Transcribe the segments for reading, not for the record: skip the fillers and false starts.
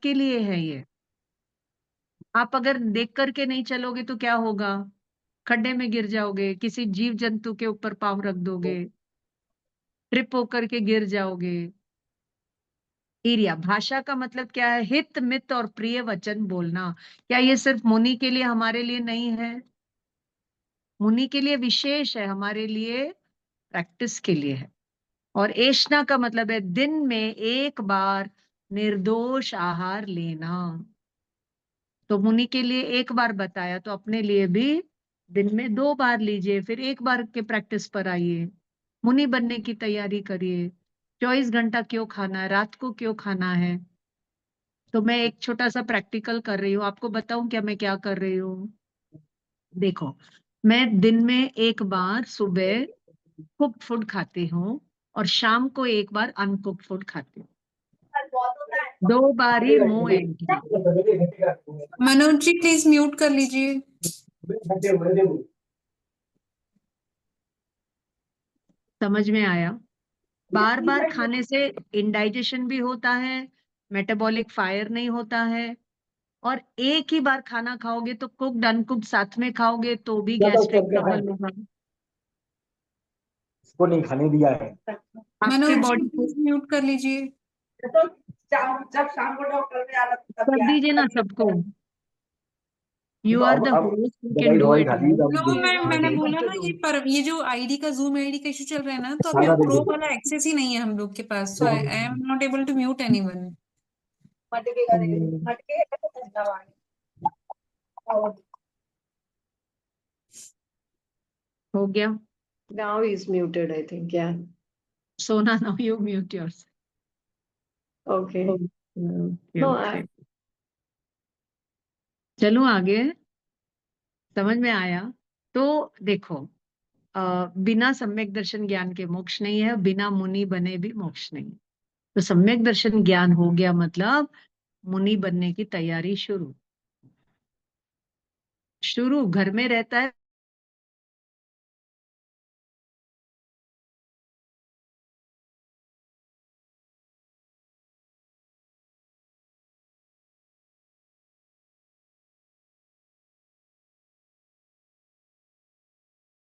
आपके लिए है ये। आप अगर देख करके नहीं चलोगे तो क्या होगा? खड्डे में गिर जाओगे, किसी जीव जंतु के ऊपर पाँव रख दोगे, ट्रिप होकर के गिर जाओगे। एरिया भाषा का मतलब क्या है? हित मित और प्रिय वचन बोलना। क्या ये सिर्फ मुनि के लिए, हमारे लिए नहीं है? मुनि के लिए विशेष है, हमारे लिए प्रैक्टिस के लिए है। और एषणा का मतलब है दिन में एक बार निर्दोष आहार लेना। तो मुनि के लिए एक बार बताया, तो अपने लिए भी दिन में 2 बार लीजिए, फिर एक बार के प्रैक्टिस पर आइए। मुनि बनने की तैयारी करिए। 24 घंटा क्यों खाना है, रात को क्यों खाना है? तो मैं एक छोटा सा प्रैक्टिकल कर रही हूँ, आपको बताऊं क्या मैं क्या कर रही हूँ? देखो, मैं दिन में एक बार सुबह कुक फूड खाती हूँ और शाम को एक बार अनकुक फूड खाती हूँ। 2 बार ही मुंह empty. Manoj ji please mute कर लीजिए। समझ में आया? बार बार खाने से इंडाइजेशन भी होता है, मेटाबॉलिक फायर नहीं होता है। और एक ही बार खाना खाओगे तो कुक्ड अनकुक्ड साथ में खाओगे तो भी गैस्ट्रिक ट्रबल होगा। इसको नहीं खाने दिया है। आपके मनोज जी बॉडी को प्लीज म्यूट कर लीजिए। तो जब शाम को डॉक्टर ने आना तब कर दीजिए ना सबको। यू तो आर द अब होस्ट, यू कैन दवाई डू दवाई इट। खा ली, अब तो मैंने दे बोला ना ये जो आईडी का जूम आईडी का इशू चल रहा है ना, तो अभी सादा दे प्रो दो। वाला एक्सेस ही नहीं है हम लोग के पास, so I am not able to mute anyone. मटके का दे मटके का तो ठंडा पानी और हो गया? Now he's muted, I think. Yeah. सोना, now you mute yourself. Okay. Okay No, okay, चलो आगे। समझ में आया? तो देखो, बिना सम्यक दर्शन ज्ञान के मोक्ष नहीं है, बिना मुनि बने भी मोक्ष नहीं है। तो सम्यक दर्शन ज्ञान हो गया मतलब मुनि बनने की तैयारी शुरू। शुरू घर में रहता है।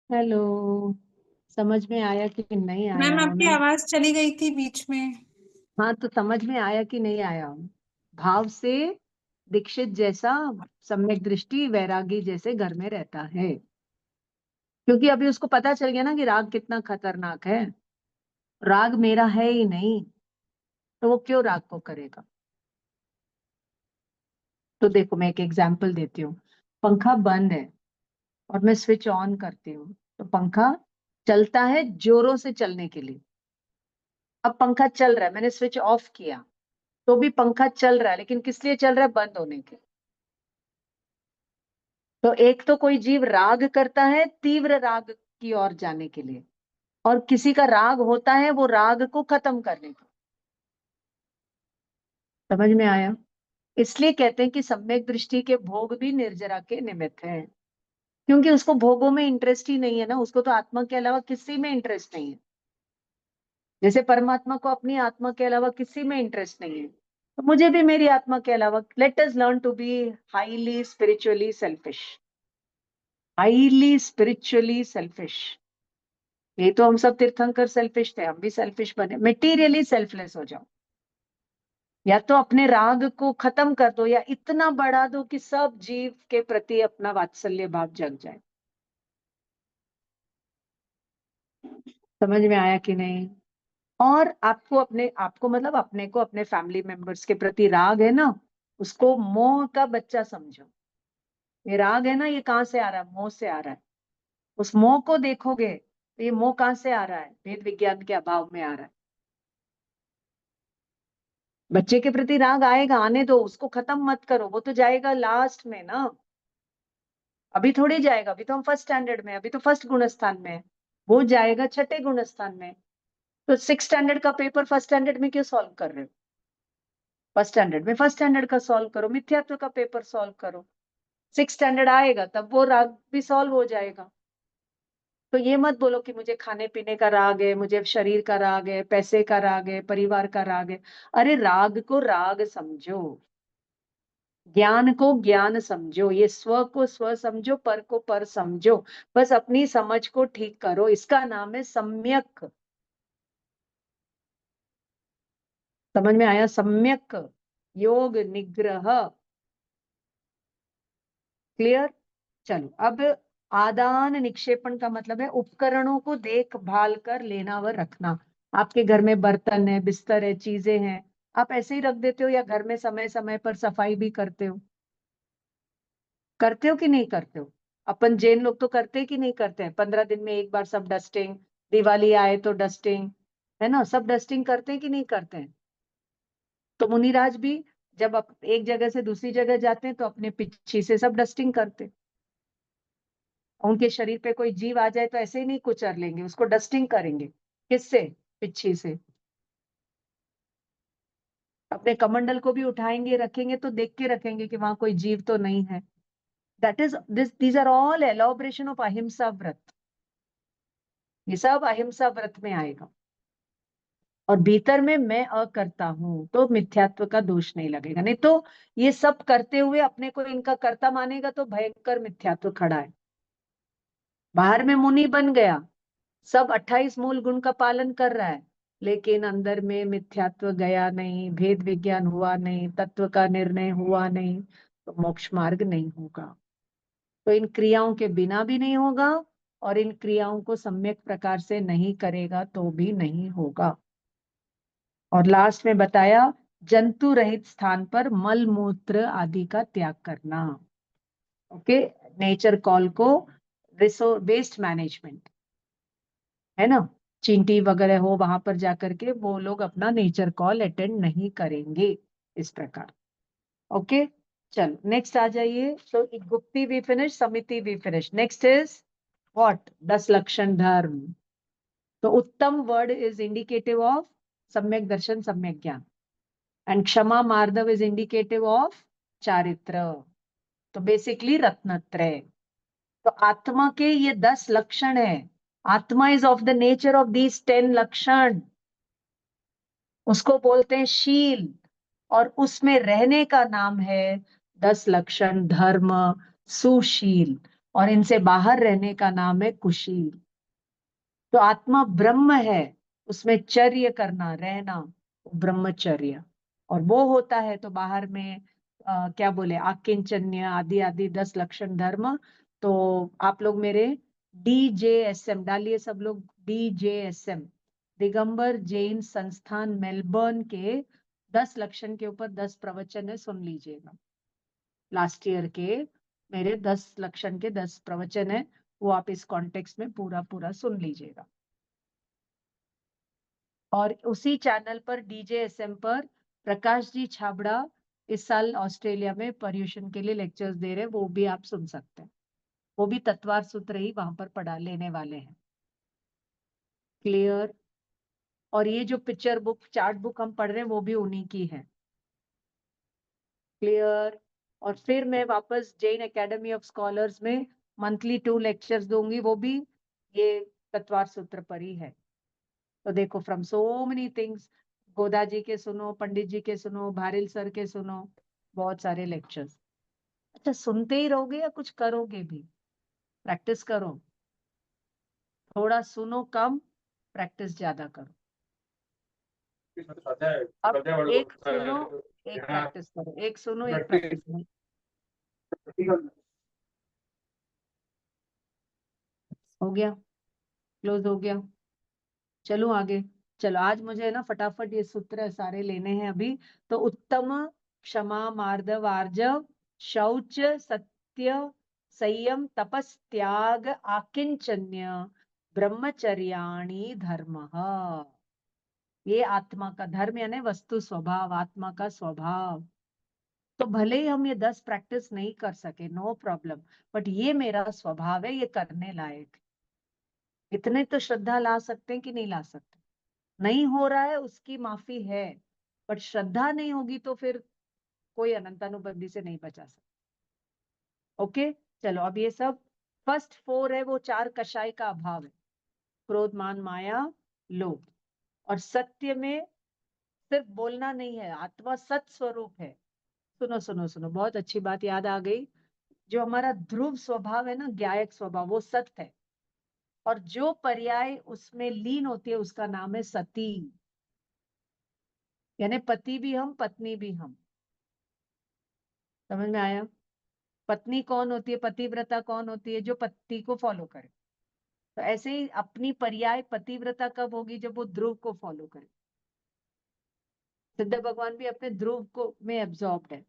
हेलो, समझ में आया कि नहीं मैम आया? आपकी मैं, आवाज चली गई थी बीच में। हाँ, तो समझ में आया कि नहीं आया? भाव से दीक्षित जैसा सम्यक दृष्टि वैरागी जैसे घर में रहता है, क्योंकि अभी उसको पता चल गया ना कि राग कितना खतरनाक है। राग मेरा है ही नहीं, तो वो क्यों राग को करेगा? तो देखो, मैं एक एग्जांपल देती हूँ। पंखा बंद है और मैं स्विच ऑन करती हूँ, तो पंखा चलता है जोरों से चलने के लिए। अब पंखा चल रहा है, मैंने स्विच ऑफ किया तो भी पंखा चल रहा है, लेकिन किस लिए चल रहा है? बंद होने के। तो एक तो कोई जीव राग करता है तीव्र राग की ओर जाने के लिए, और किसी का राग होता है वो राग को खत्म करने का। समझ में आया? इसलिए कहते हैं कि सम्यक दृष्टि के भोग भी निर्जरा के निमित्त हैं, क्योंकि उसको भोगों में इंटरेस्ट ही नहीं है ना, उसको तो आत्मा के अलावा किसी में इंटरेस्ट नहीं है। जैसे परमात्मा को अपनी आत्मा के अलावा किसी में इंटरेस्ट नहीं है, तो मुझे भी मेरी आत्मा के अलावा। Let us learn to be highly spiritually selfish. Highly spiritually selfish. ये तो हम सब तीर्थंकर सेल्फिश थे, हम भी सेल्फिश बने। मेटीरियली सेल्फलेस हो जाओ, या तो अपने राग को खत्म कर दो, या इतना बढ़ा दो कि सब जीव के प्रति अपना वात्सल्य भाव जग जाए। समझ में आया कि नहीं? और आपको मतलब अपने को, अपने फैमिली मेंबर्स के प्रति राग है ना, उसको मोह का बच्चा समझो। ये राग है ना, ये कहाँ से आ रहा है? मोह से आ रहा है। उस मोह को देखोगे तो ये मोह कहाँ से आ रहा है? वेद विज्ञान के अभाव में आ रहा है। बच्चे के प्रति राग आएगा, आने दो, उसको खत्म मत करो, वो तो जाएगा लास्ट में ना। अभी थोड़ी जाएगा, अभी तो हम फर्स्ट स्टैंडर्ड में, अभी तो फर्स्ट गुणस्थान में है। वो जाएगा छठे गुणस्थान में। तो 6 स्टैंडर्ड का पेपर फर्स्ट स्टैंडर्ड में क्यों सॉल्व कर रहे हो? फर्स्ट स्टैंडर्ड में फर्स्ट स्टैंडर्ड का सॉल्व करो, मिथ्यात्व का पेपर सॉल्व करो। 6 स्टैंडर्ड आएगा तब वो राग भी सॉल्व हो जाएगा। तो ये मत बोलो कि मुझे खाने पीने का राग है, मुझे शरीर का राग है, पैसे का राग है, परिवार का राग है। अरे राग को राग समझो। ज्ञान को ज्ञान समझो, ये स्व को स्व समझो, पर को पर समझो, बस अपनी समझ को ठीक करो, इसका नाम है सम्यक। समझ में आया? सम्यक योग निग्रह। क्लियर? चलो अब आदान निक्षेपण का मतलब है उपकरणों को देखभाल कर लेना व रखना। आपके घर में बर्तन है, बिस्तर है, चीजें हैं, आप ऐसे ही रख देते हो या घर में समय समय पर सफाई भी करते हो? करते हो कि नहीं करते हो? अपन जैन लोग तो करते हैं कि नहीं करते हैं? 15 दिन में एक बार सब डस्टिंग, दिवाली आए तो डस्टिंग, है ना? सब डस्टिंग करते हैं कि नहीं करते हैं? तो मुनिराज भी जब एक जगह से दूसरी जगह जाते हैं तो अपने पिच्छी से सब डस्टिंग करते हैं। उनके शरीर पे कोई जीव आ जाए तो ऐसे ही नहीं कुचर लेंगे, उसको डस्टिंग करेंगे। किससे? पिच्छी से। अपने कमंडल को भी उठाएंगे, रखेंगे तो देख के रखेंगे कि वहां कोई जीव तो नहीं है। That is these are all elaboration of ahimsa vrat. ये सब अहिंसा व्रत में आएगा। और भीतर में मैं करता हूं तो मिथ्यात्व का दोष नहीं लगेगा। नहीं तो ये सब करते हुए अपने को इनका कर्ता मानेगा तो भयंकर मिथ्यात्व खड़ा है। बाहर में मुनि बन गया, सब 28 मूल गुण का पालन कर रहा है, लेकिन अंदर में मिथ्यात्व गया नहीं, भेद विज्ञान हुआ नहीं, तत्व का निर्णय हुआ नहीं, तो मोक्ष मार्ग नहीं होगा। तो इन क्रियाओं के बिना भी नहीं होगा, और इन क्रियाओं को सम्यक प्रकार से नहीं करेगा तो भी नहीं होगा। और लास्ट में बताया जंतु रहित स्थान पर मल मूत्र आदि का त्याग करना। ओके, नेचर कॉल को रिसोर्स वेस्ट मैनेजमेंट, है ना? चींटी वगैरह हो वहां पर जाकर के वो लोग अपना नेचर कॉल अटेंड नहीं करेंगे, इस प्रकार। ओके, चलो नेक्स्ट आ जाइए। तो गुप्ती भी फिनिश, समिति भी फिनिश। Next is what? 10 लक्षण धर्म। तो उत्तम वर्ड इज इंडिकेटिव ऑफ सम्यक दर्शन, सम्यक ज्ञान, एंड क्षमा मार्दव इज इंडिकेटिव ऑफ चारित्र। तो बेसिकली रत्नत्रय। तो आत्मा के ये 10 लक्षण है। आत्मा is of the nature of these 10 लक्षण। उसको बोलते हैं शील, और उसमें रहने का नाम है 10 लक्षण धर्म, सुशील, और इनसे बाहर रहने का नाम है कुशील। तो आत्मा ब्रह्म है, उसमें चर्य करना, रहना, ब्रह्मचर्य। और वो होता है तो बाहर में क्या बोले, आकिंचन्य आदि आदि 10 लक्षण धर्म। तो आप लोग मेरे DJSM डालिए, सब लोग DJSM, दिगंबर जैन संस्थान मेलबर्न के 10 लक्षण के ऊपर 10 प्रवचन है, सुन लीजिएगा। लास्ट ईयर के मेरे 10 लक्षण के 10 प्रवचन है, वो आप इस कॉन्टेक्स्ट में पूरा पूरा सुन लीजिएगा। और उसी चैनल पर DJSM पर प्रकाश जी छाबड़ा इस साल ऑस्ट्रेलिया में पर्यूषण के लिए लेक्चर्स दे रहे हैं, वो भी आप सुन सकते हैं। वो भी तत्वार सूत्र ही वहां पर पढ़ा लेने वाले हैं। क्लियर? और ये जो पिक्चर बुक, चार्ट बुक हम पढ़ रहे हैं वो भी उन्हीं की है। क्लियर? और फिर मैं वापस जैन एकेडमी ऑफ स्कॉलर्स में मंथली 2 लेक्चर्स दूंगी, वो भी ये तत्वार सूत्र पर ही है। तो देखो, फ्रॉम सो मेनी थिंग्स, गोदा जी के सुनो, पंडित जी के सुनो, भारिल सर के सुनो, बहुत सारे लेक्चर्स। अच्छा, सुनते ही रहोगे या कुछ करोगे भी? प्रैक्टिस करो, थोड़ा सुनो कम, प्रैक्टिस ज्यादा करो। अब एक सुनो, एक प्रैक्टिस करो, एक सुनो, एक प्रैक्टिस करो। हो गया? क्लोज हो गया? चलो आगे। चलो आज मुझे ना फटाफट ये सूत्र सारे लेने हैं अभी। तो उत्तम, क्षमा मार्दव आर्जव, शौच, सत्य, संयम, तपस, त्याग, आकिंचन्य, ब्रह्मचर्याणि धर्मः। ये आत्मा का धर्म, यानी वस्तु स्वभाव, आत्मा का स्वभाव। तो भले ही हम ये 10 प्रैक्टिस नहीं कर सके, नो प्रॉब्लम, बट ये मेरा स्वभाव है, ये करने लायक। इतने तो श्रद्धा ला सकते हैं कि नहीं ला सकते? नहीं हो रहा है उसकी माफी है, बट श्रद्धा नहीं होगी तो फिर कोई अनंतानुबंधी से नहीं बचा सकता। ओके, चलो अब ये सब फर्स्ट 4 है, वो 4 कषाय का अभाव है, क्रोध मान माया लोभ। और सत्य में सिर्फ बोलना नहीं है, आत्मा सत स्वरूप है, सुनो सुनो सुनो, बहुत अच्छी बात याद आ गई। जो हमारा ध्रुव स्वभाव है ना, ज्ञायक स्वभाव, वो सत्य है। और जो पर्याय उसमें लीन होती है उसका नाम है सती। यानी पति भी हम, पत्नी भी हम। समझ में आया? पत्नी कौन होती है, पतिव्रता कौन होती है? जो पति को फॉलो करे। तो ऐसे ही अपनी पर्याय पतिव्रता कब होगी? जब वो ध्रुव को फॉलो करे। सिद्ध भगवान भी अपने ध्रुव को में एब्जॉर्ब्ड है,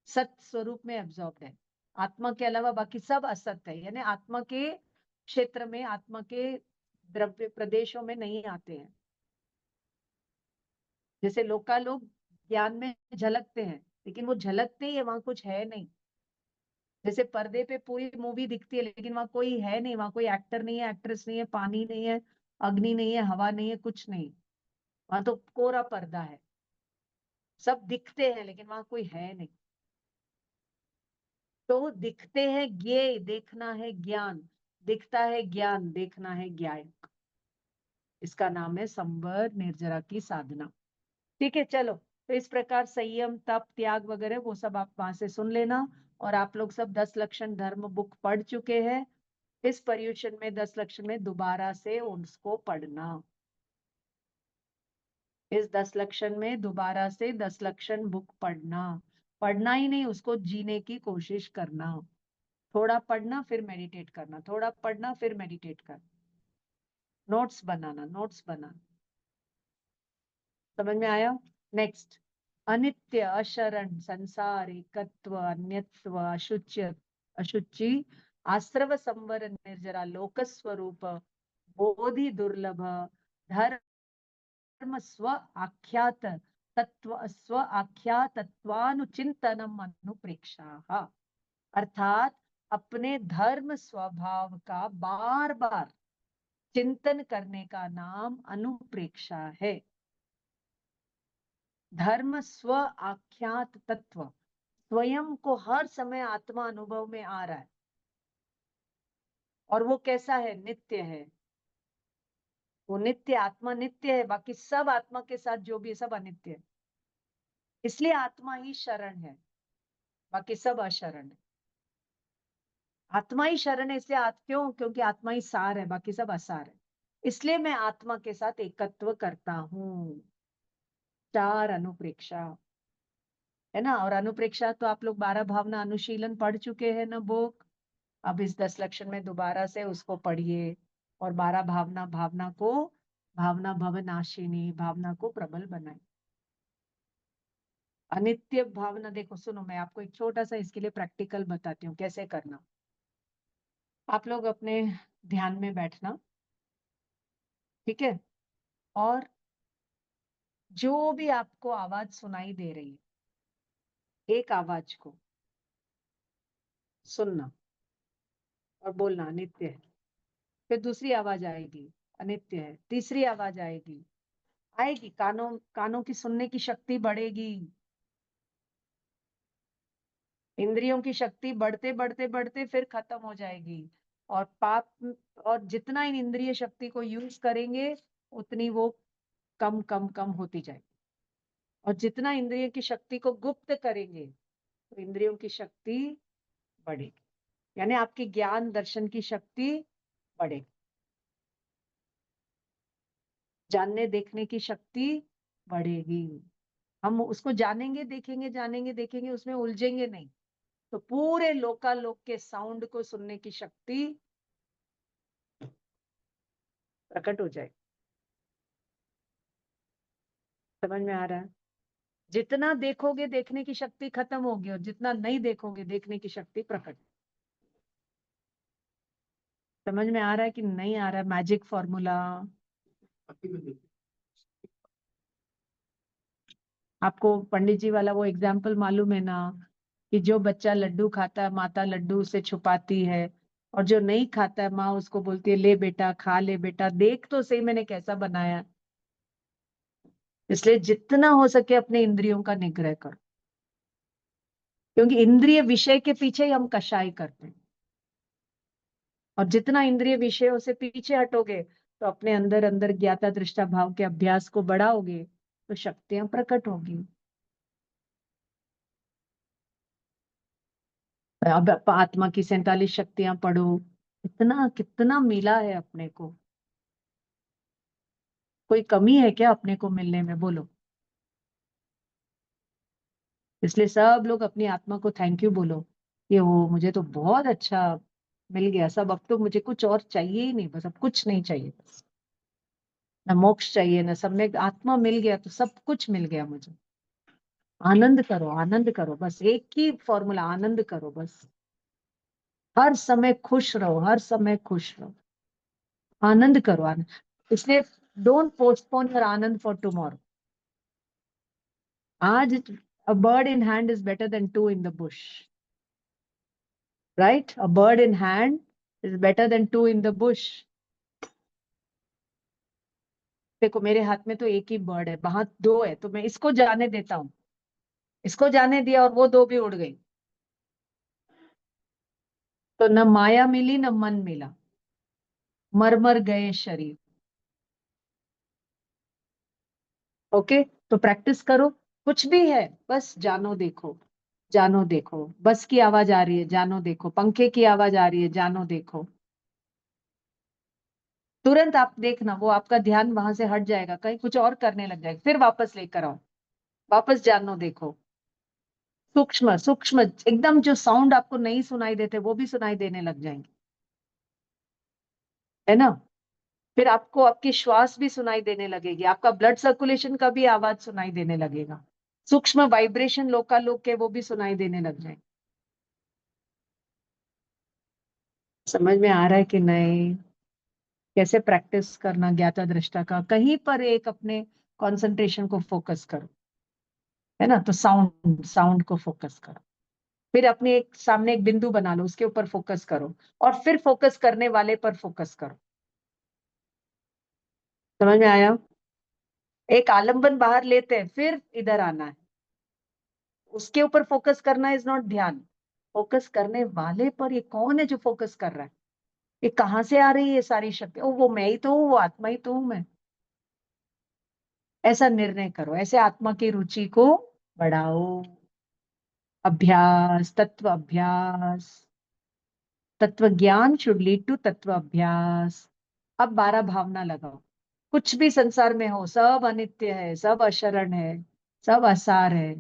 सत स्वरूप में एब्जॉर्ब्ड है। आत्मा के अलावा बाकी सब असत है, यानी आत्मा के क्षेत्र में, आत्मा के द्रव्य प्रदेशों में नहीं आते हैं। जैसे लोकालोक ज्ञान में झलकते हैं, लेकिन वो झलकते ही है, वहां कुछ है नहीं। जैसे पर्दे पे पूरी मूवी दिखती है, लेकिन वहां कोई है नहीं, वहां कोई एक्टर नहीं है, एक्ट्रेस नहीं है, पानी नहीं है, अग्नि नहीं है, हवा नहीं है, कुछ नहीं। वहां तो कोरा पर्दा है। सब दिखते हैं लेकिन वहां कोई है नहीं। तो दिखते हैं ज्ञेय, देखना है ज्ञान, दिखता है ज्ञान, देखना है ज्ञायक। इसका नाम है संवर निर्जरा की साधना। ठीक है, चलो। तो इस प्रकार संयम, तप, त्याग वगैरह वो सब आप वहां से सुन लेना। और आप लोग सब 10 लक्षण धर्म बुक पढ़ चुके हैं। इस पर्युषण में 10 लक्षण में दोबारा से उसको पढ़ना। इस 10 लक्षण में दोबारा से 10 लक्षण बुक पढ़ना। पढ़ना ही नहीं, उसको जीने की कोशिश करना। थोड़ा पढ़ना फिर मेडिटेट करना, थोड़ा पढ़ना फिर मेडिटेट करना। नोट्स बनाना, नोट्स बनाना। समझ में आया? नेक्स्ट, अनित्य, अशरण, संसार, एकत्व, अन्यत्व, अशुच्य, अशुचि, आश्रव, संवर, निर्जरा, लोक स्वरूप, बोधि दुर्लभ, धर्म स्व आख्यात, तत्व स्व आख्यातत्वानुचिंतनम अनुप्रेक्षा। अर्थात अपने धर्म स्वभाव का बार बार चिंतन करने का नाम अनुप्रेक्षा है। धर्म स्व आख्यात तत्व, स्वयं को हर समय आत्मा अनुभव में आ रहा है। और वो कैसा है? नित्य है। वो नित्य, आत्मा नित्य है, बाकी सब आत्मा के साथ जो भी है सब अनित्य है। इसलिए आत्मा ही शरण है, बाकी सब अशरण है। आत्मा ही शरण है, इसलिए क्यों? क्योंकि आत्मा ही सार है, बाकी सब असार है। इसलिए मैं आत्मा के साथ एकत्व करता हूँ। 4 अनुप्रेक्षा है ना। और अनुप्रेक्षा तो आप लोग 12 भावना अनुशीलन पढ़ चुके हैं ना बुक। अब इस 10 लक्षण में दोबारा से उसको पढ़िए। और 12 भावना, भावना को, भावना भवनाशिनी, भावना को प्रबल बनाए। अनित्य भावना, देखो सुनो, मैं आपको एक छोटा सा इसके लिए प्रैक्टिकल बताती हूँ कैसे करना। आप लोग अपने ध्यान में बैठना, ठीक है। और जो भी आपको आवाज सुनाई दे रही है, एक आवाज को सुनना और बोलना अनित्य है। फिर दूसरी आवाज आएगी, अनित्य है। तीसरी आवाज आएगी, आएगी, कानों कानों की सुनने की शक्ति बढ़ेगी। इंद्रियों की शक्ति बढ़ते बढ़ते बढ़ते फिर खत्म हो जाएगी। और पाप, और जितना इन इंद्रिय शक्ति को यूज करेंगे उतनी वो कम कम कम होती जाएगी। और जितना इंद्रियों की शक्ति को गुप्त करेंगे तो इंद्रियों की शक्ति बढ़ेगी। यानी आपकी ज्ञान दर्शन की शक्ति बढ़ेगी, जानने देखने की शक्ति बढ़ेगी। हम उसको जानेंगे देखेंगे, जानेंगे देखेंगे, उसमें उलझेंगे नहीं। तो पूरे लोकालोक के साउंड को सुनने की शक्ति प्रकट हो जाएगी। समझ में आ रहा है? जितना देखोगे देखने की शक्ति खत्म होगी, और जितना नहीं देखोगे देखने की शक्ति प्रकट। समझ में आ रहा है कि नहीं आ रहा है? मैजिक फॉर्मूला आपको पंडित जी वाला वो एग्जाम्पल मालूम है ना, कि जो बच्चा लड्डू खाता है माता लड्डू उसे छुपाती है, और जो नहीं खाता है माँ उसको बोलती है ले बेटा खा ले बेटा, देख तो सही मैंने कैसा बनाया। इसलिए जितना हो सके अपने इंद्रियों का निग्रह करो, क्योंकि इंद्रिय विषय के पीछे ही हम कषाय करते हैं। और जितना इंद्रिय विषयों से पीछे हटोगे तो अपने अंदर अंदर ज्ञाता दृष्टा भाव के अभ्यास को बढ़ाओगे तो शक्तियां प्रकट होगी। अब आत्मा की 47 शक्तियां पढ़ो, इतना कितना मिला है अपने को। कोई कमी है क्या अपने को मिलने में, बोलो। इसलिए सब लोग अपनी आत्मा को थैंक यू बोलो कि वो मुझे तो बहुत अच्छा मिल गया सब, अब तो मुझे कुछ और चाहिए ही नहीं, बस अब कुछ नहीं चाहिए, बस ना मोक्ष चाहिए ना सब में आत्मा मिल गया तो सब कुछ मिल गया मुझे। आनंद करो, बस एक ही फॉर्मूला, आनंद करो बस। हर समय खुश रहो, हर समय खुश रहो, आनंद करो, आनंद। इसलिए don't postpone your Anand for tomorrow. आज a bird in hand is better than two in the bush, right? A bird in hand is better than two in the bush. देखो मेरे हाथ में तो एक ही बर्ड है, वहां दो है, तो मैं इसको जाने देता हूँ, इसको जाने दिया और वो दो भी उड़ गई, तो न माया मिली न मन मिला, मर मर गए शरीर। ओके, तो प्रैक्टिस करो, कुछ भी है बस जानो देखो, जानो देखो। बस की आवाज आ रही है, जानो देखो। पंखे की आवाज आ रही है, जानो देखो। तुरंत आप देखना वो आपका ध्यान वहां से हट जाएगा, कहीं कुछ और करने लग जाएगा, फिर वापस लेकर आओ, वापस जानो देखो। सूक्ष्म सूक्ष्म एकदम, जो साउंड आपको नहीं सुनाई देते वो भी सुनाई देने लग जाएंगे, है ना। फिर आपको आपकी श्वास भी सुनाई देने लगेगी, आपका ब्लड सर्कुलेशन का भी आवाज सुनाई देने लगेगा, सूक्ष्म वाइब्रेशन लोकालोक के वो भी सुनाई देने लग जाएंगे। समझ में आ रहा है कि नहीं? कैसे प्रैक्टिस करना ज्ञाता दृष्टा का, कहीं पर एक अपने कंसंट्रेशन को फोकस करो, है ना। तो साउंड साउंड को फोकस करो, फिर अपने एक सामने एक बिंदु बना लो, उसके ऊपर फोकस करो, और फिर फोकस करने वाले पर फोकस करो। समझ में आया? एक आलंबन बाहर लेते हैं, फिर इधर आना है, उसके ऊपर फोकस करना इज नॉट ध्यान। फोकस करने वाले पर, ये कौन है जो फोकस कर रहा है, ये कहाँ से आ रही है ये सारी शक्ति, ओ वो मैं ही तो हूँ, वो आत्मा ही तो हूँ मैं। ऐसा निर्णय करो, ऐसे आत्मा की रुचि को बढ़ाओ। अभ्यास, तत्व अभ्यास, तत्व ज्ञान शुड लीड टू तत्व अभ्यास। अब 12 भावना लगाओ, कुछ भी संसार में हो, सब अनित्य है, सब अशरण है, सब असार है।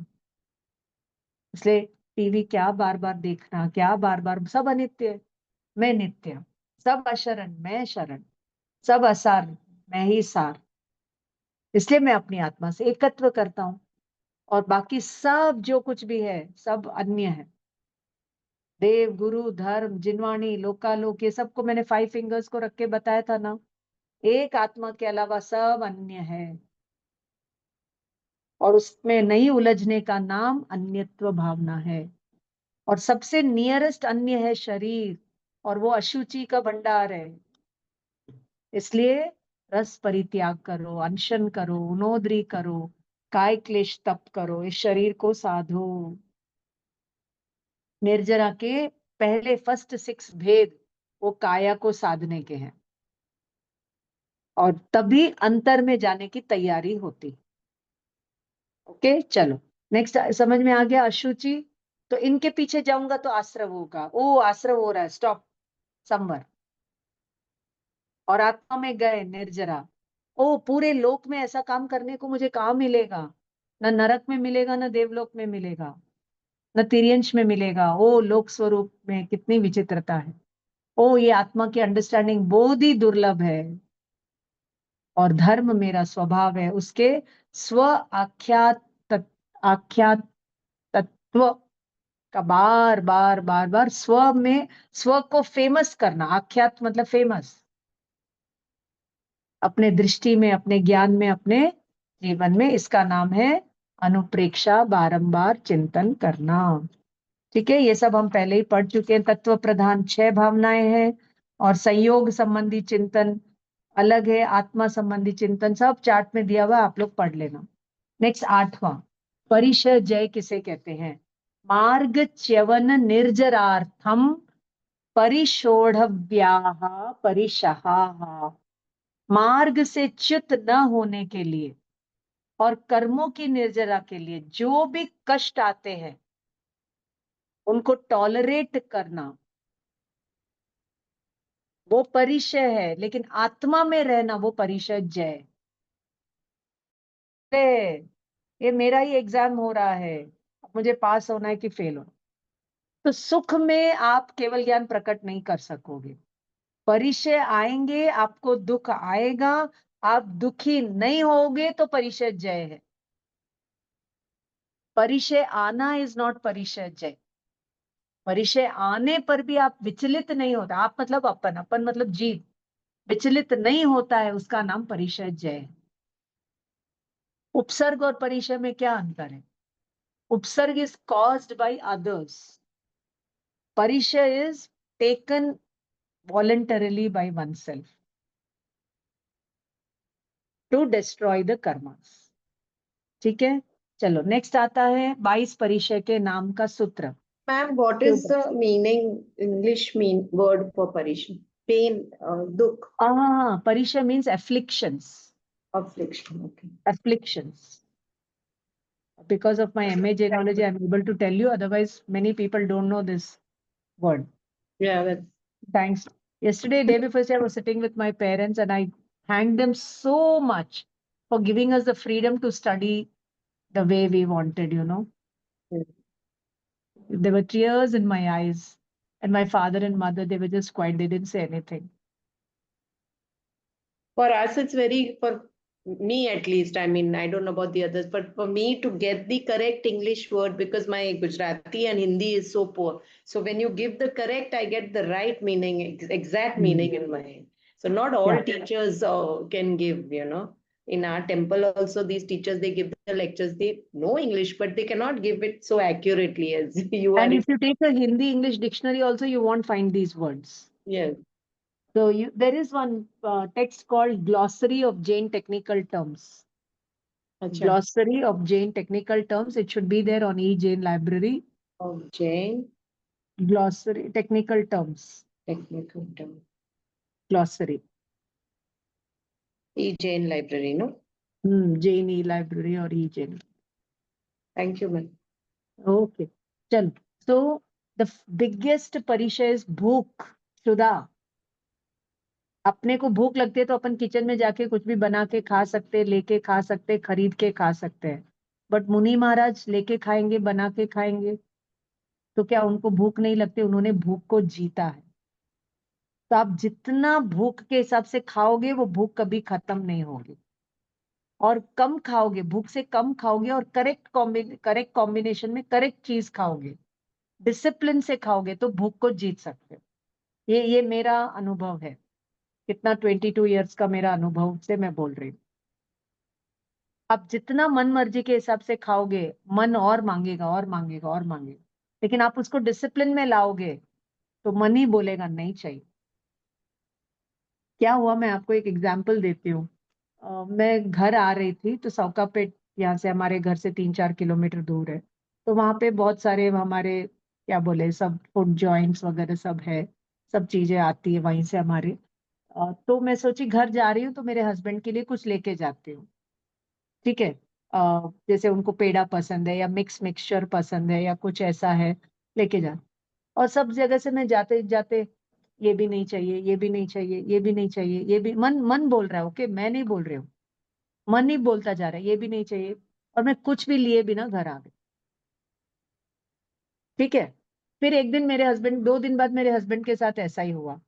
इसलिए टीवी क्या बार बार देखना, क्या बार बार, सब अनित्य है, मैं नित्य, सब अशरण मैं शरण, सब असार मैं ही सार। इसलिए मैं अपनी आत्मा से एकत्व करता हूँ, और बाकी सब जो कुछ भी है सब अन्य है। देव गुरु धर्म जिनवाणी लोकालोक, ये सबको मैंने 5 फिंगर्स को रख के बताया था ना। एक आत्मा के अलावा सब अन्य है, और उसमें नहीं उलझने का नाम अन्यत्व भावना है। और सबसे नियरेस्ट अन्य है शरीर, और वो अशुचि का भंडार है। इसलिए रस परित्याग करो, अनशन करो, उनोद्री करो, काय क्लेश तप करो, इस शरीर को साधो। निर्जरा के पहले फर्स्ट 6 भेद वो काया को साधने के हैं, और तभी अंतर में जाने की तैयारी होती। ओके चलो, नेक्स्ट समझ में आ गया? अशुचि, तो इनके पीछे जाऊंगा तो आश्रव होगा, ओ आश्रव हो रहा है, स्टॉप, संवर। और आत्मा में गए निर्जरा, ओ पूरे लोक में ऐसा काम करने को मुझे कहाँ मिलेगा, न नरक में मिलेगा, न देवलोक में मिलेगा, न तिर्यंश में मिलेगा। ओ लोक स्वरूप में कितनी विचित्रता है, ओ ये आत्मा की अंडरस्टैंडिंग बहुत ही दुर्लभ है। और धर्म मेरा स्वभाव है, उसके स्व आख्यात आख्यात तत्व का बार बार बार बार स्व में, स्व को फेमस करना। आख्यात मतलब फेमस, अपने दृष्टि में, अपने ज्ञान में, अपने जीवन में, इसका नाम है अनुप्रेक्षा, बारंबार चिंतन करना। ठीक है, ये सब हम पहले ही पढ़ चुके हैं। तत्व प्रधान 6 भावनाएं हैं, और संयोग संबंधी चिंतन अलग है, आत्मा संबंधी चिंतन सब चार्ट में दिया हुआ, आप लोग पढ़ लेना। नेक्स्ट 8वां, परिशय जय किसे कहते हैं? मार्ग च्यवन निर्जरार्थम परिशोढ़व्याः परिशहाः। मार्ग से च्युत न होने के लिए और कर्मों की निर्जरा के लिए जो भी कष्ट आते हैं, उनको टॉलरेट करना, वो परिचय है, लेकिन आत्मा में रहना वो परिचय जय। ये मेरा ही एग्जाम हो रहा है, मुझे पास होना है कि फेल होना। तो सुख में आप केवल ज्ञान प्रकट नहीं कर सकोगे, परिचय आएंगे, आपको दुख आएगा, आप दुखी नहीं होगे तो परिचय जय है। परिचय आना इज नॉट परिचय जय। परिचय आने पर भी आप विचलित नहीं होता, आप मतलब अपन, अपन मतलब जीव विचलित नहीं होता है, उसका नाम परिचय जय है। उपसर्ग और परिचय में क्या अंतर है? उपसर्ग इज कॉज्ड बाय अदर्स, परिचय is taken voluntarily by oneself to destroy the karmas। ठीक है, चलो नेक्स्ट आता है 22 परिचय के नाम का सूत्र। Ma'am, what is the meaning, English word for parisha? Pain, dukh, परिचय means afflictions, affliction. Okay. afflictions। Because of my MA genealogy, I'm able to tell you, otherwise many people don't know this word. Yeah, that's Thanks. Yesterday, day before yesterday, I was sitting with my parents and I thanked them so much for giving us the freedom to study the way we wanted, you know. There were tears in my eyes, and my father and mother, they were just quiet, they didn't say anything. for us. It's very, for me at least. I mean, I don't know about the others, but for me to get the correct English word, because my Gujarati and Hindi is so poor. So when you give the correct, I get the right meaning, exact meaning in my head. So not all Yeah. teachers can give, you know. In our temple also, these teachers, they give the lectures, they know English, but they cannot give it so accurately as you are. And if you take a Hindi English dictionary also, you won't find these words. Yes. So there is one text called Glossary of Jain Technical Terms. Acha. Glossary of Jain Technical Terms. It should be there on eJain Library. Of Jain Glossary, technical terms. technical term. Glossary. eJain library, no? Jain E-Library or eJain. Thank you, ma'am. Okay. Chal. So the biggest परिचय is भूख, क्षुधा। अपने को भूख लगती है तो अपन kitchen में जाके कुछ भी बना के खा सकते, लेके खा सकते, खरीद के खा सकते हैं। बट मुनि महाराज लेके खाएंगे, बना के खाएंगे, तो क्या उनको भूख नहीं लगती? उन्होंने भूख को जीता है। तो आप जितना भूख के हिसाब से खाओगे, वो भूख कभी खत्म नहीं होगी। और कम खाओगे, भूख से कम खाओगे, और करेक्ट कॉम्बिनेशन में करेक्ट चीज खाओगे, डिसिप्लिन से खाओगे, तो भूख को जीत सकते हो। ये मेरा अनुभव है, कितना 22 इयर्स का मेरा अनुभव से मैं बोल रही हूँ। आप जितना मन मर्जी के हिसाब से खाओगे, मन और मांगेगा और मांगेगा और मांगेगा, लेकिन आप उसको डिसिप्लिन में लाओगे तो मन ही बोलेगा नहीं चाहिए। क्या हुआ, मैं आपको एक एग्जाम्पल देती हूँ। मैं घर आ रही थी तो सौकापेट यहाँ से हमारे घर से 3-4 किलोमीटर दूर है। तो वहां पे बहुत सारे हमारे क्या बोले सब फूड जॉइंट्स वगैरह सब है, सब चीजें आती है वहीं से हमारे। तो मैं सोची घर जा रही हूँ तो मेरे हस्बैंड के लिए कुछ लेके जाती हूँ। ठीक है, जैसे उनको पेड़ा पसंद है या मिक्सचर पसंद है या कुछ ऐसा है, लेके जा। और सब जगह से मैं जाते जाते, ये भी नहीं चाहिए, ये भी नहीं चाहिए, ये भी नहीं चाहिए, ये भी, मन मन बोल रहा है, ओके, मैं नहीं बोल रही हूँ, मन ही बोलता जा रहा है, ये भी नहीं चाहिए, और मैं कुछ भी लिए बिना घर आ गई। ठीक है, फिर एक दिन मेरे हस्बैंड, 2 दिन बाद मेरे हस्बैंड के साथ ऐसा ही हुआ।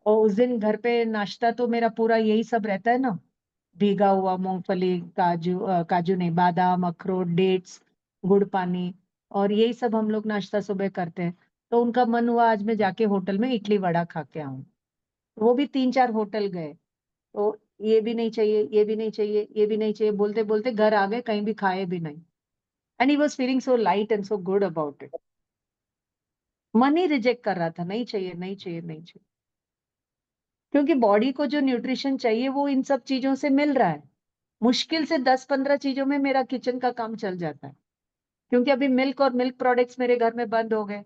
और उस दिन घर पे नाश्ता तो मेरा पूरा यही सब रहता है ना, भीगा हुआ मूंगफली, काजू, काजू नहीं, बादाम, अखरोट, डेट्स, गुड़ पानी, और यही सब हम लोग नाश्ता सुबह करते हैं। तो उनका मन हुआ आज मैं जाके होटल में इडली वड़ा खा के आऊं। वो भी 3-4 होटल गए, तो ये भी नहीं चाहिए, ये भी नहीं चाहिए, ये भी नहीं चाहिए, बोलते बोलते घर आ गए, कहीं भी खाए भी नहीं। And he was feeling so light and so good about it. मन ही रिजेक्ट कर रहा था, नहीं चाहिए, नहीं चाहिए, नहीं चाहिए, क्योंकि बॉडी को जो न्यूट्रिशन चाहिए वो इन सब चीजों से मिल रहा है। मुश्किल से 10-15 चीजों में मेरा किचन का काम चल जाता है, क्योंकि अभी मिल्क और मिल्क प्रोडक्ट्स मेरे घर में बंद हो गए,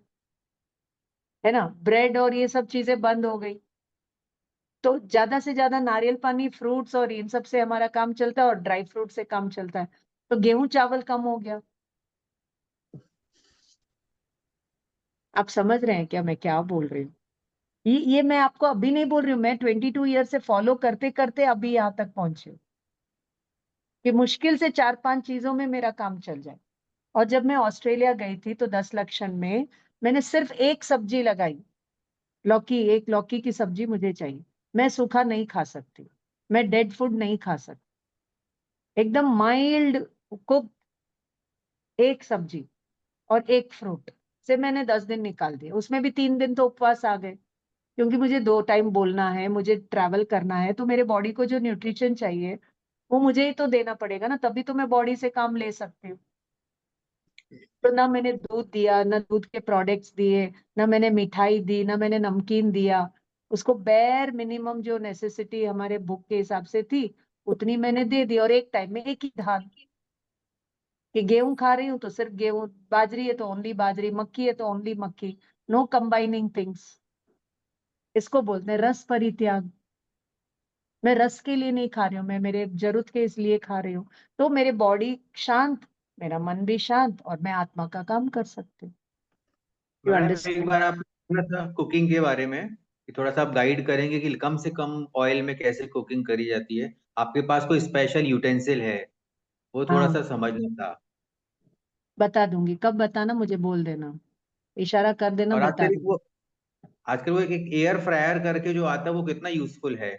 है ना, ब्रेड और ये सब चीजें बंद हो गई। तो ज्यादा से ज्यादा नारियल पानी, फ्रूट्स और इन सब से हमारा काम चलता है, और ड्राई फ्रूट से काम चलता है। तो गेहूं चावल कम हो गया। आप समझ रहे हैं क्या मैं क्या बोल रही हूँ? ये मैं आपको अभी नहीं बोल रही हूँ, मैं 22 ईयर से फॉलो करते करते अभी यहाँ तक पहुंची हूँ कि मुश्किल से 4-5 चीजों में मेरा काम चल जाए। और जब मैं ऑस्ट्रेलिया गई थी तो 10 लक्षण में मैंने सिर्फ एक सब्जी लगाई, लौकी, एक लौकी की सब्जी मुझे चाहिए। मैं सूखा नहीं खा सकती, मैं डेड फूड नहीं खा सकती, एकदम माइल्ड कुक एक सब्जी और एक फ्रूट से मैंने 10 दिन निकाल दिए। उसमें भी 3 दिन तो उपवास आ गए, क्योंकि मुझे 2 टाइम बोलना है, मुझे ट्रैवल करना है, तो मेरे बॉडी को जो न्यूट्रिशन चाहिए वो मुझे ही तो देना पड़ेगा ना, तभी तो मैं बॉडी से काम ले सकती हूँ। तो ना मैंने दूध दिया, ना दूध के प्रोडक्ट्स दिए, ना मैंने मिठाई दी, ना मैंने नमकीन दिया। उसको बेयर मिनिमम जो नेसेसिटी हमारे भूख के हिसाब से थी उतनी मैंने दे दी। और एक टाइम में एक ही धान, कि गेहूं खा रही हूँ तो सिर्फ गेहूं, बाजरी है तो ओनली बाजरी, मक्की है तो ओनली मक्की, नो कंबाइनिंग थिंग्स। इसको बोलते हैं रस परित्याग। मैं रस के लिए नहीं खा रही हूँ, मैं मेरे जरूरत के इसलिए खा रही हूँ। तो मेरे बॉडी शांत, मेरा मन भी शांत, और मैं आत्मा का काम कर सकती हूँ। यू मैडम एक अंडरस्टैंड? बार आप थोड़ा सा कुकिंग के बारे में कि थोड़ा सा आप गाइड करेंगे कि कम से कम ऑयल में कैसे कुकिंग करी जाती है? आपके पास कोई स्पेशल यूटेंसिल है? वो थोड़ा हाँ, सा समझना था। बता दूंगी। कब बताना मुझे बोल देना, इशारा कर देना, और बता दूंगी। आजकल वो एक एयर फ्रायर करके जो आता है वो कितना यूजफुल है?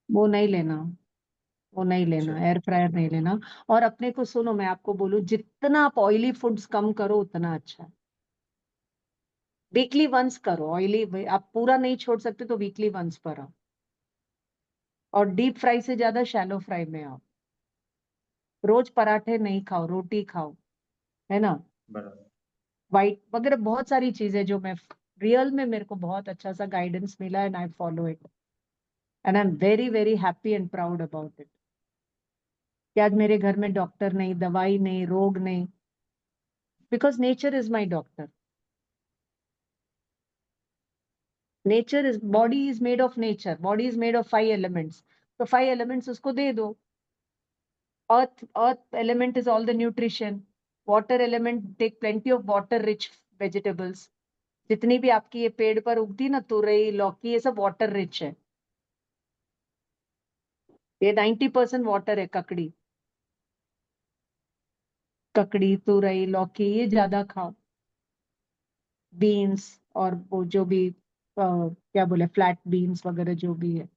वो नहीं लेना, वो नहीं अच्छा। लेना, एयर फ्रायर नहीं लेना। और अपने को सुनो, मैं आपको बोलूं, जितना आप ऑयली फूड्स कम करो उतना अच्छा है। वीकली वंस करो ऑयली, आप पूरा नहीं छोड़ सकते तो वीकली वंस पर आओ। और डीप फ्राई से ज्यादा शैलो फ्राई में आओ। रोज पराठे नहीं खाओ, रोटी खाओ, है ना। बराबर। वाइट वगैरह बहुत सारी चीजें जो मैं रियल में, मेरे को बहुत अच्छा सा गाइडेंस मिला and I follow it, and I am very very happy and proud about it. कि आज मेरे घर में डॉक्टर नहीं, दवाई नहीं, रोग नहीं, because nature is my doctor. Nature is, body is made of nature, body is made of 5 elements. तो 5 एलिमेंट्स उसको दे दो। Earth element is all the nutrition, water element take plenty of water rich vegetables. जितनी भी आपकी ये पेड़ पर उगती ना, तुरई, लौकी, ये सब वाटर रिच है। ये 90% वाटर है। ककड़ी, ककड़ी, तुरई, लौकी ये ज्यादा खाओ। बीन्स, और वो जो भी क्या बोले, फ्लैट बीन्स वगैरह जो भी है।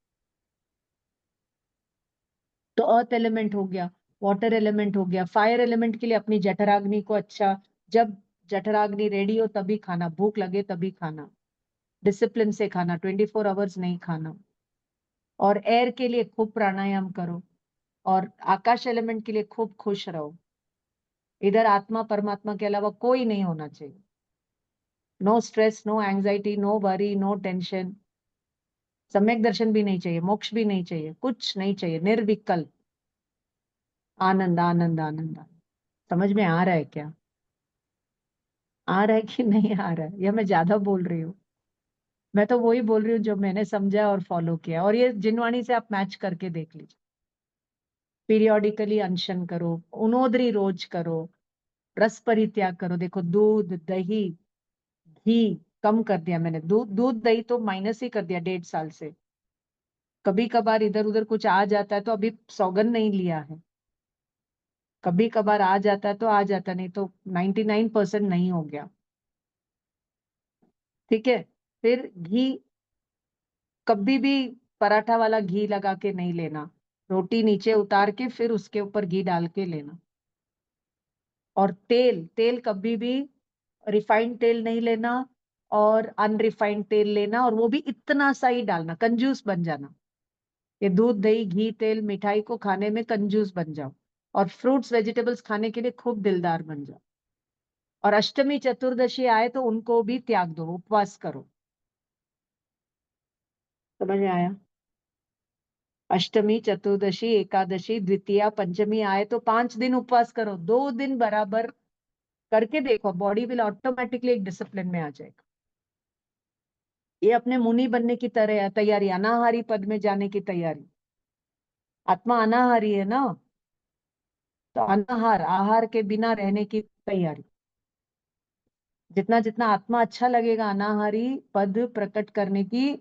तो अर्थ एलिमेंट हो गया, वाटर एलिमेंट हो गया। फायर एलिमेंट के लिए अपनी जठराग्नि को अच्छा, जब जठराग्नि रेडी हो तभी खाना, भूख लगे तभी खाना, डिसिप्लिन से खाना, 24 आवर्स नहीं खाना। और एयर के लिए खूब प्राणायाम करो। और आकाश एलिमेंट के लिए खूब खुश रहो। इधर आत्मा परमात्मा के अलावा कोई नहीं होना चाहिए। No stress, no anxiety, no worry, no tension. सम्यक दर्शन भी नहीं चाहिए, मोक्ष भी नहीं चाहिए, कुछ नहीं चाहिए, निर्विकल्प आनंद आनंद आनंद आनंद। समझ में आ रहा है क्या? आ रहा है कि नहीं आ रहा है, या मैं ज्यादा बोल रही हूँ? मैं तो वही बोल रही हूँ जो मैंने समझा और फॉलो किया। और ये जिनवाणी से आप मैच करके देख लीजिए। पीरियोडिकली अनशन करो, उनोदरी रोज करो, रस परित्याग करो। देखो, दूध, दही, घी कम कर दिया मैंने। दूध दही तो माइनस ही कर दिया 1.5 साल से। कभी कभार इधर उधर कुछ आ जाता है तो अभी सौगंध नहीं लिया है। कभी कभार आ जाता है तो आ जाता, नहीं तो 99% नहीं हो गया। ठीक है। फिर घी, कभी भी पराठा वाला घी लगा के नहीं लेना। रोटी नीचे उतार के फिर उसके ऊपर घी डाल के लेना। और तेल, तेल कभी भी रिफाइंड तेल नहीं लेना, और अनरिफाइंड तेल लेना, और वो भी इतना सा ही डालना। कंजूस बन जाना। ये दूध, दही, घी, तेल, मिठाई को खाने में कंजूस बन जाओ। और फ्रूट्स वेजिटेबल्स खाने के लिए खूब दिलदार बन जाओ। और अष्टमी चतुर्दशी आए तो उनको भी त्याग दो, उपवास करो। समझ में आया? अष्टमी, चतुर्दशी, एकादशी, द्वितीया, पंचमी आए तो 5 दिन उपवास करो, 2 दिन बराबर करके देखो, बॉडी विल ऑटोमेटिकली एक डिसिप्लिन में आ जाएगा। ये अपने मुनि बनने की तरह तैयारी, अनाहारी पद में जाने की तैयारी। आत्मा अनाहारी है ना, तो अनाहार, आहार के बिना रहने की तैयारी। जितना जितना आत्मा अच्छा लगेगा, अनाहारी पद प्रकट करने की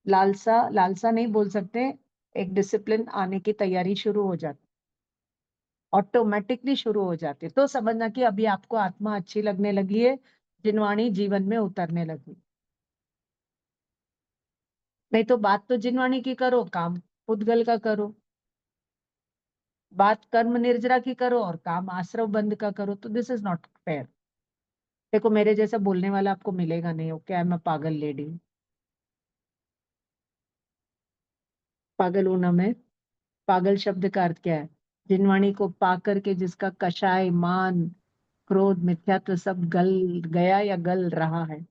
लालसा, लालसा नहीं बोल सकते, एक डिसिप्लिन आने की तैयारी शुरू हो जाती, ऑटोमेटिकली शुरू हो जाती है। तो समझना कि अभी आपको आत्मा अच्छी लगने लगी है, जिनवाणी जीवन में उतरने लगी। नहीं तो बात तो जिनवाणी की करो, काम पुद्गल का करो। बात कर्म निर्जरा की करो और काम आश्रव बंद का करो, तो दिस इज नॉट फेयर। देखो मेरे जैसा बोलने वाला आपको मिलेगा नहीं। ओके, आई एम अ पागल लेडी। पागल हूं ना मैं। पागल शब्द का अर्थ क्या है? जिनवाणी को पा करके जिसका कषाय, मान, क्रोध, मिथ्यात्व सब गल गया या गल रहा है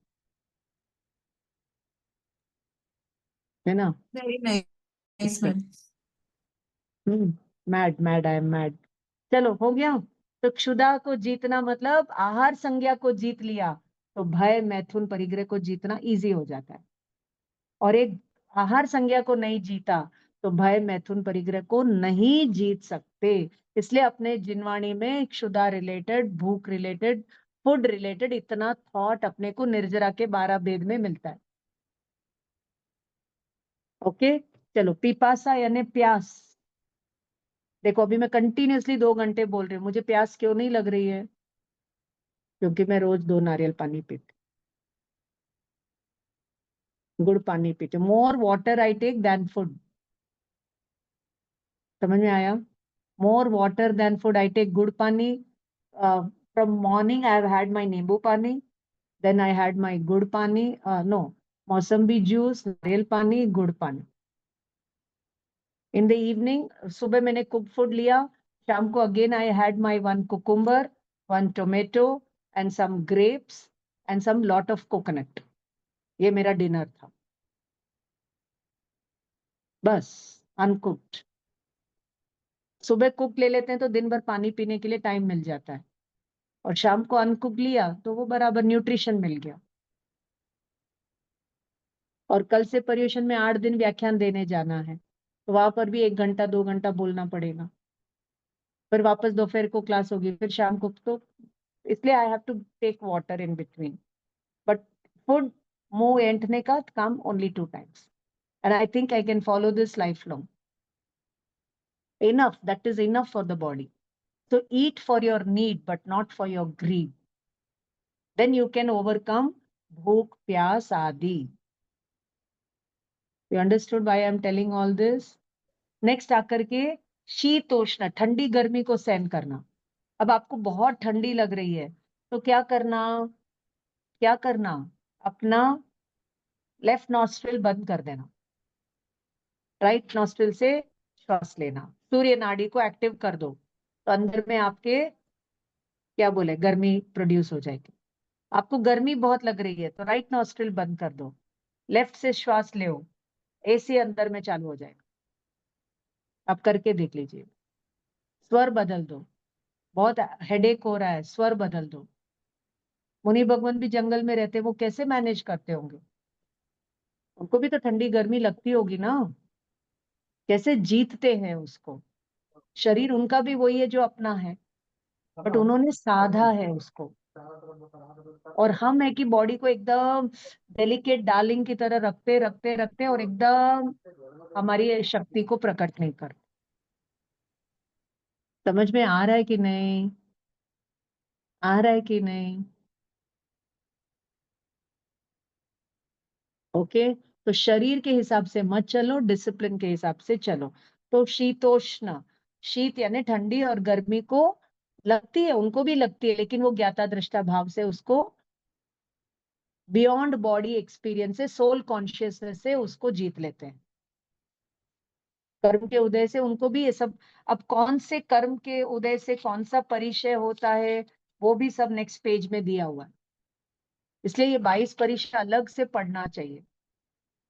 ना? Very nice, ma'am. Mad mad, I am mad. चलो हो गया। तो क्षुधा को जीतना मतलब आहार संज्ञा को जीत लिया तो भय, मैथुन, परिग्रह को जीतना इजी हो जाता है। और एक आहार संज्ञा को नहीं जीता तो भय, मैथुन, परिग्रह को नहीं जीत सकते। इसलिए अपने जिनवाणी में क्षुधा रिलेटेड, भूख रिलेटेड, फूड रिलेटेड इतना थॉट अपने को निर्जरा के 12 भेद में मिलता है। ओके, चलो पिपासा यानी प्यास। देखो अभी मैं कंटिन्यूअसली 2 घंटे बोल रही हूँ, मुझे प्यास क्यों नहीं लग रही है? क्योंकि मैं रोज 2 नारियल पानी पीती, गुड़ पानी पीती। More water I take then food. समझ में आया? More water then food I take गुड़ पानी। From morning I have had my नींबू पानी, देन आई हैड माय गुड़ पानी, नो, मौसम्बी जूस, नारियल पानी, गुड़ पानी। इन द इवनिंग, सुबह मैंने कुक फूड लिया, शाम को again I had my 1 cucumber, 1 tomato and some grapes and some lot of coconut. ये मेरा डिनर था, बस, अनकुक्ड। सुबह कुक ले लेते हैं तो दिन भर पानी पीने के लिए टाइम मिल जाता है, और शाम को अनकुक लिया तो वो बराबर न्यूट्रिशन मिल गया। और कल से पर्यूषण में 8 दिन व्याख्यान देने जाना है, तो वहां पर भी 1 घंटा 2 घंटा बोलना पड़ेगा। फिर वापस दोपहर को क्लास होगी, फिर शाम को, तो इसलिए I have to take water in between. But food, मुंह एंठने का काम only 2 times, and I think I can follow this life long. Enough, that is enough for the body. So eat for your need, but not for your greed. Then you can overcome bhook, pyas, adi. You understood why I am telling all this? Next आकर के शीतोष्ण, ठंडी गर्मी को सहन करना। अब आपको बहुत ठंडी लग रही है तो क्या करना? क्या करना? अपना लेफ्ट नॉस्ट्रिल बंद कर देना, राइट नॉस्ट्रिल से श्वास लेना, सूर्य नाड़ी को एक्टिव कर दो, तो अंदर में आपके क्या बोले, गर्मी प्रोड्यूस हो जाएगी। आपको गर्मी बहुत लग रही है तो राइट नॉस्ट्रिल बंद कर दो, लेफ्ट से श्वास ले, एसी अंदर में चालू हो जाएगा। आप करके देख लीजिए। स्वर बदल दो, बहुत हेडेक हो रहा है, स्वर बदल दो। मुनि भगवान भी जंगल में रहते, वो कैसे मैनेज करते होंगे? उनको भी तो ठंडी गर्मी लगती होगी ना, कैसे जीतते हैं उसको? शरीर उनका भी वही है जो अपना है, बट उन्होंने साधा है उसको। और हम है कि बॉडी को एकदम डेलिकेट डार्लिंग की तरह रखते रखते रखते और एकदम हमारी शक्ति को प्रकट नहीं करते। समझ में आ रहा है कि नहीं? आ रहा है कि नहीं? ओके, तो शरीर के हिसाब से मत चलो, डिसिप्लिन के हिसाब से चलो। तो शीतोष्ण, शीत यानी ठंडी, और गर्मी को लगती है, उनको भी लगती है, लेकिन वो ज्ञाता दृष्टा भाव से उसको बियॉन्ड बॉडी एक्सपीरियंस से, सोल कॉन्शियसनेस से उसको जीत लेते हैं। कर्म के उदय से उनको भी ये सब, अब कौन से कर्म के उदय से कौन सा परिचय होता है वो भी सब नेक्स्ट पेज में दिया हुआ है, इसलिए ये 22 परिचय अलग से पढ़ना चाहिए।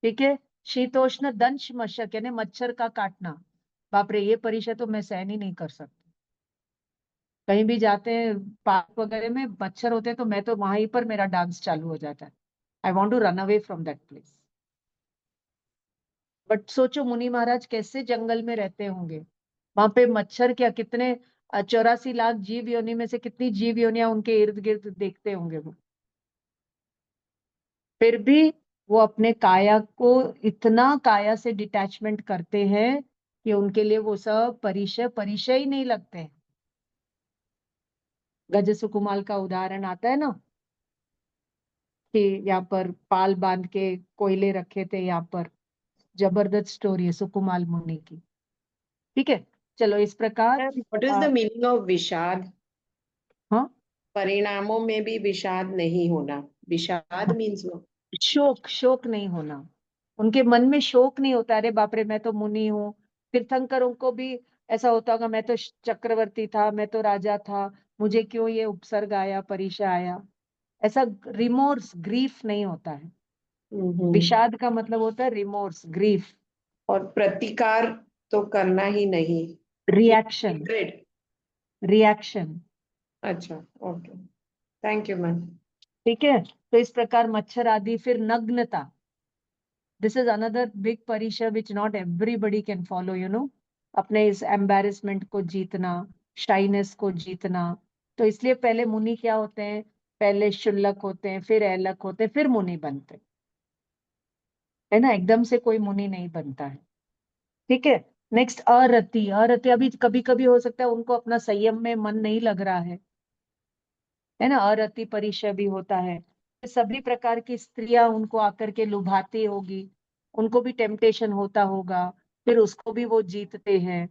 ठीक है। शीतोष्ण दंश मशक यानी मच्छर का काटना, बाप रे, ये परिचय तो मैं सहन ही नहीं कर सकती। कहीं भी जाते हैं पार्क वगैरह में मच्छर होते हैं तो मैं तो वहीं पर मेरा डांस चालू हो जाता है। I want to run away from that place. But सोचो मुनि महाराज कैसे जंगल में रहते होंगे, वहां पे मच्छर क्या, कितने 84 लाख जीव योनि में से कितनी जीव योनियां उनके इर्द गिर्द देखते होंगे वो। फिर भी वो अपने काया को इतना काया से डिटैचमेंट करते हैं कि उनके लिए वो सब परिचय परिचय ही नहीं लगते हैं। गज सुकुमाल का उदाहरण आता है ना कि यहाँ पर पाल बांध के कोयले रखे थे यहाँ पर। जबरदस्त स्टोरी है सुकुमाल मुनि की। ठीक है, चलो इस प्रकार What is the meaning of विषाद? हाँ, परिणामों में भी विषाद नहीं होना, विषाद मीन्स शोक, शोक नहीं होना। उनके मन में शोक नहीं होता, अरे बाप रे मैं तो मुनि हूँ। तीर्थंकरों को भी ऐसा होता होगा, मैं तो चक्रवर्ती था, मैं तो राजा था, मुझे क्यों ये उपसर्ग आया, परिचय आया। ऐसा रिमोर्स, ग्रीफ नहीं होता है। विषाद का मतलब होता है रिमोर्स, ग्रीफ, और प्रतिकार तो करना ही नहीं, रिएक्शन, Hatred. रिएक्शन। अच्छा, ओके, थैंक यू मैम। ठीक है, तो इस प्रकार मच्छर आदि। फिर नग्नता, दिस इज अनदर बिग परिचय which not everybody can follow, you know. अपने इस एम्बैरेसमेंट को जीतना, शाइनेस को जीतना। तो इसलिए पहले मुनि क्या होते हैं, पहले शुल्लक होते हैं, फिर ऐलक होते हैं, फिर मुनि बनते हैं, है ना। एकदम से कोई मुनि नहीं बनता है। ठीक है, नेक्स्ट अरति। अरति अभी कभी कभी हो सकता है उनको अपना संयम में मन नहीं लग रहा है ना, अरति परिचय भी होता है। सभी प्रकार की स्त्रियां उनको आकर के लुभाती होगी, उनको भी टेम्पटेशन होता होगा, फिर उसको भी वो जीतते हैं।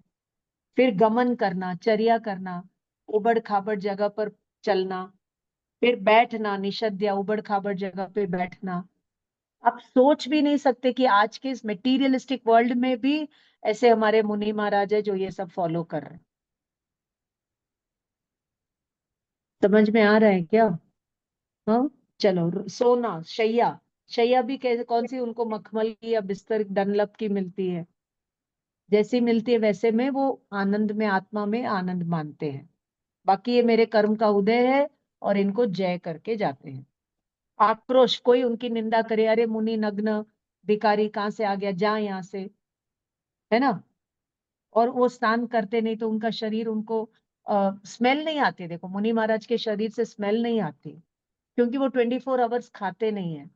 फिर गमन करना, चर्या करना, उबड़ खाबड़ जगह पर चलना, फिर बैठना, निषद या उबड़ खाबड़ जगह पे बैठना। आप सोच भी नहीं सकते कि आज के इस मेटीरियलिस्टिक वर्ल्ड में भी ऐसे हमारे मुनि महाराज है जो ये सब फॉलो कर रहे हैं। समझ में आ रहा है क्या? हाँ, चलो सोना, शैया। शैया भी कैसे, कौन सी उनको मखमल की या बिस्तर डनलप की मिलती है, जैसी मिलती है वैसे में वो आनंद में, आत्मा में आनंद मानते हैं। बाकी ये मेरे कर्म का उदय है और इनको जय करके जाते हैं। आक्रोश, कोई उनकी निंदा करे, अरे मुनि नग्न भिखारी कहाँ से आ गया, जा यहाँ से, है ना। और वो स्नान करते नहीं तो उनका शरीर उनको स्मेल नहीं आती। देखो मुनि महाराज के शरीर से स्मेल नहीं आती, क्योंकि वो 24 आवर्स खाते नहीं है,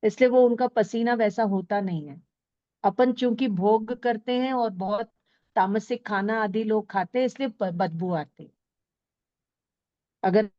इसलिए वो उनका पसीना वैसा होता नहीं है। अपन चूंकि भोग करते हैं और बहुत तामसिक खाना आदि लोग खाते हैं, इसलिए बदबू आती है। अगर